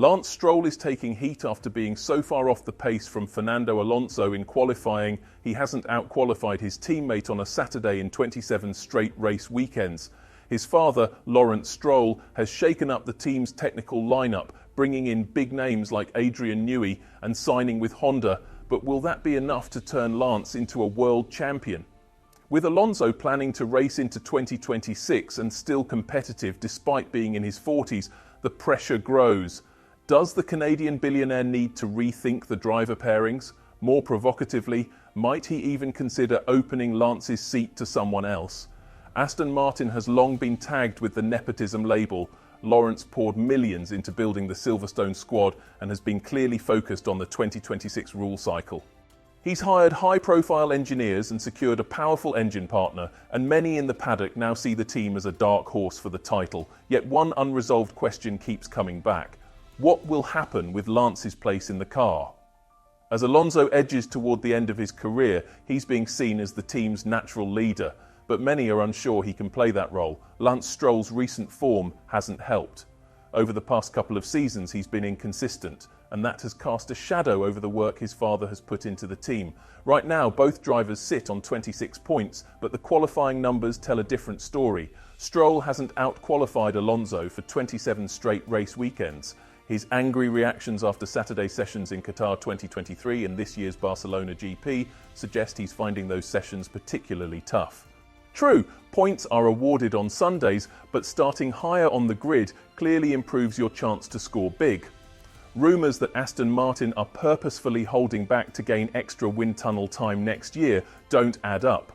Lance Stroll is taking heat after being so far off the pace from Fernando Alonso in qualifying, he hasn't out-qualified his teammate on a Saturday in 27 straight race weekends. His father, Lawrence Stroll, has shaken up the team's technical lineup, bringing in big names like Adrian Newey and signing with Honda, but will that be enough to turn Lance into a world champion? With Alonso planning to race into 2026 and still competitive despite being in his 40s, the pressure grows. Does the Canadian billionaire need to rethink the driver pairings? More provocatively, might he even consider opening Lance's seat to someone else? Aston Martin has long been tagged with the Nepotism label. Lawrence poured millions into building the Silverstone squad and has been clearly focused on the 2026 rule cycle. He's hired high-profile engineers and secured a powerful engine partner, and many in the paddock now see the team as a dark horse for the title. Yet one unresolved question keeps coming back. What will happen with Lance's place in the car? As Alonso edges toward the end of his career, he's being seen as the team's natural leader, but many are unsure he can play that role. Lance Stroll's recent form hasn't helped. Over the past couple of seasons, he's been inconsistent, and that has cast a shadow over the work his father has put into the team. Right now, both drivers sit on 26 points, but the qualifying numbers tell a different story. Stroll hasn't out-qualified Alonso for 27 straight race weekends. His angry reactions after Saturday sessions in Qatar 2023 and this year's Barcelona GP suggest he's finding those sessions particularly tough. True, points are awarded on Sundays, but starting higher on the grid clearly improves your chance to score big. Rumours that Aston Martin are purposefully holding back to gain extra wind tunnel time next year don't add up.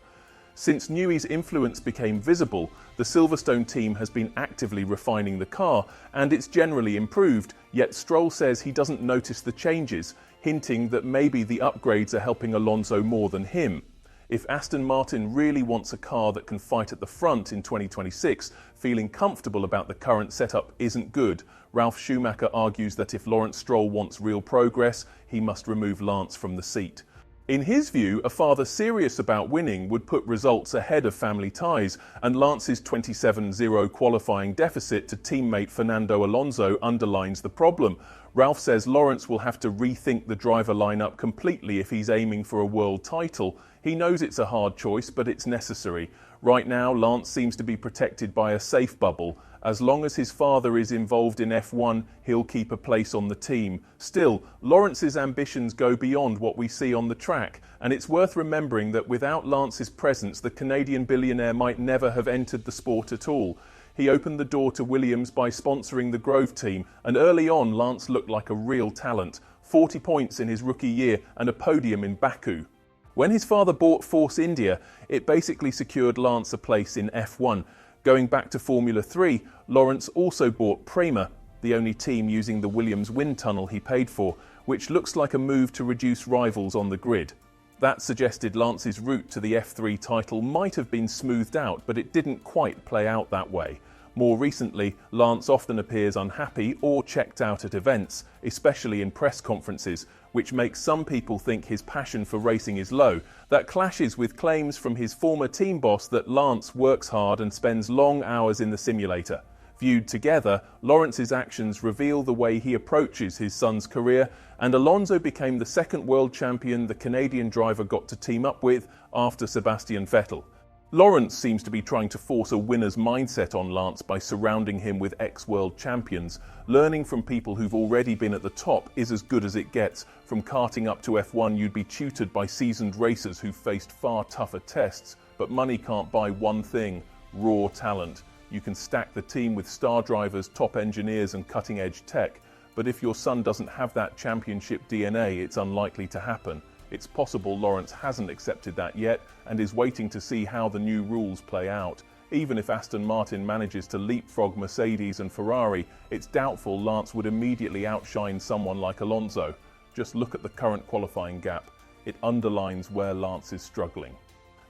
Since Newey's influence became visible, the Silverstone team has been actively refining the car, and it's generally improved, yet Stroll says he doesn't notice the changes, hinting that maybe the upgrades are helping Alonso more than him. If Aston Martin really wants a car that can fight at the front in 2026, feeling comfortable about the current setup isn't good. Ralf Schumacher argues that if Lawrence Stroll wants real progress, he must remove Lance from the seat. In his view, a father serious about winning would put results ahead of family ties, and Lance's 27-0 qualifying deficit to teammate Fernando Alonso underlines the problem. Ralf says Lawrence will have to rethink the driver lineup completely if he's aiming for a world title. He knows it's a hard choice, but it's necessary. Right now, Lance seems to be protected by a safe bubble. As long as his father is involved in F1, he'll keep a place on the team. Still, Lawrence's ambitions go beyond what we see on the track, and it's worth remembering that without Lance's presence, the Canadian billionaire might never have entered the sport at all. He opened the door to Williams by sponsoring the Grove team, and early on Lance looked like a real talent. 40 points in his rookie year and a podium in Baku. When his father bought Force India, it basically secured Lance a place in F1. Going back to Formula 3, Lawrence also bought Prema, the only team using the Williams wind tunnel he paid for, which looks like a move to reduce rivals on the grid. That suggested Lance's route to the F3 title might have been smoothed out, but it didn't quite play out that way. More recently, Lance often appears unhappy or checked out at events, especially in press conferences, which makes some people think his passion for racing is low. That clashes with claims from his former team boss that Lance works hard and spends long hours in the simulator. Viewed together, Lawrence's actions reveal the way he approaches his son's career, and Alonso became the second world champion the Canadian driver got to team up with after Sebastian Vettel. Lawrence seems to be trying to force a winner's mindset on Lance by surrounding him with ex-world champions. Learning from people who've already been at the top is as good as it gets. From karting up to F1, you'd be tutored by seasoned racers who've faced far tougher tests. But money can't buy one thing: raw talent. You can stack the team with star drivers, top engineers and cutting-edge tech. But if your son doesn't have that championship DNA, it's unlikely to happen. It's possible Lawrence hasn't accepted that yet and is waiting to see how the new rules play out. Even if Aston Martin manages to leapfrog Mercedes and Ferrari, it's doubtful Lance would immediately outshine someone like Alonso. Just look at the current qualifying gap. It underlines where Lance is struggling.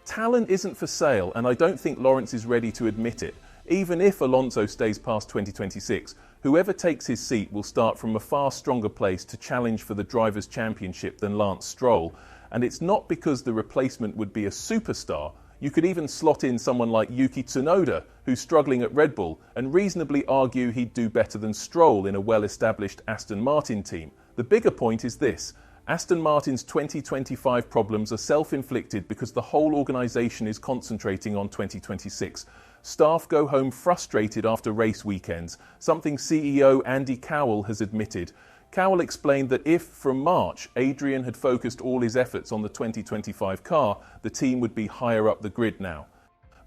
Talent isn't for sale, and I don't think Lawrence is ready to admit it. Even if Alonso stays past 2026, whoever takes his seat will start from a far stronger place to challenge for the Drivers' Championship than Lance Stroll. And it's not because the replacement would be a superstar. You could even slot in someone like Yuki Tsunoda, who's struggling at Red Bull, and reasonably argue he'd do better than Stroll in a well-established Aston Martin team. The bigger point is this: Aston Martin's 2025 problems are self-inflicted because the whole organisation is concentrating on 2026. Staff go home frustrated after race weekends, something CEO Andy Cowell has admitted. Cowell explained that if, from March, Adrian had focused all his efforts on the 2025 car, the team would be higher up the grid now.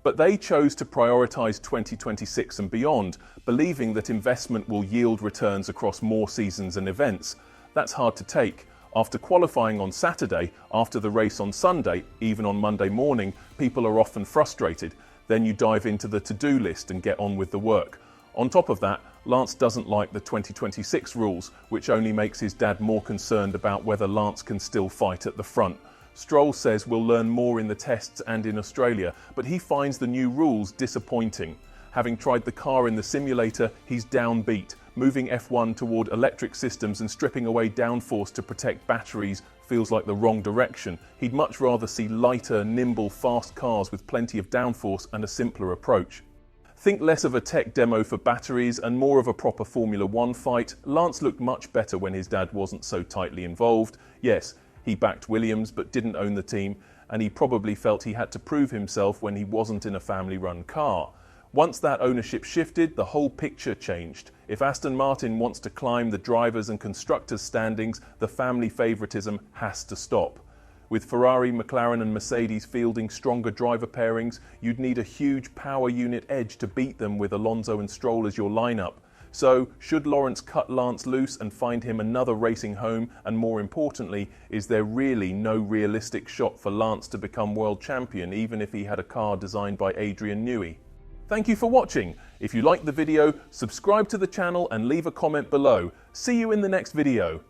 But they chose to prioritise 2026 and beyond, believing that investment will yield returns across more seasons and events. That's hard to take. After qualifying on Saturday, after the race on Sunday, even on Monday morning, people are often frustrated. Then you dive into the to-do list and get on with the work. On top of that, Lance doesn't like the 2026 rules, which only makes his dad more concerned about whether Lance can still fight at the front. Stroll says we'll learn more in the tests and in Australia, but he finds the new rules disappointing. Having tried the car in the simulator, he's downbeat. Moving F1 toward electric systems and stripping away downforce to protect batteries feels like the wrong direction. He'd much rather see lighter, nimble, fast cars with plenty of downforce and a simpler approach. Think less of a tech demo for batteries and more of a proper Formula One fight. Lance looked much better when his dad wasn't so tightly involved. Yes, he backed Williams but didn't own the team, and he probably felt he had to prove himself when he wasn't in a family-run car. Once that ownership shifted, the whole picture changed. If Aston Martin wants to climb the drivers' and constructors' standings, the family favouritism has to stop. With Ferrari, McLaren and Mercedes fielding stronger driver pairings, you'd need a huge power unit edge to beat them with Alonso and Stroll as your lineup. So, should Lawrence cut Lance loose and find him another racing home? And more importantly, is there really no realistic shot for Lance to become world champion, even if he had a car designed by Adrian Newey? Thank you for watching. If you liked the video, subscribe to the channel and leave a comment below. See you in the next video.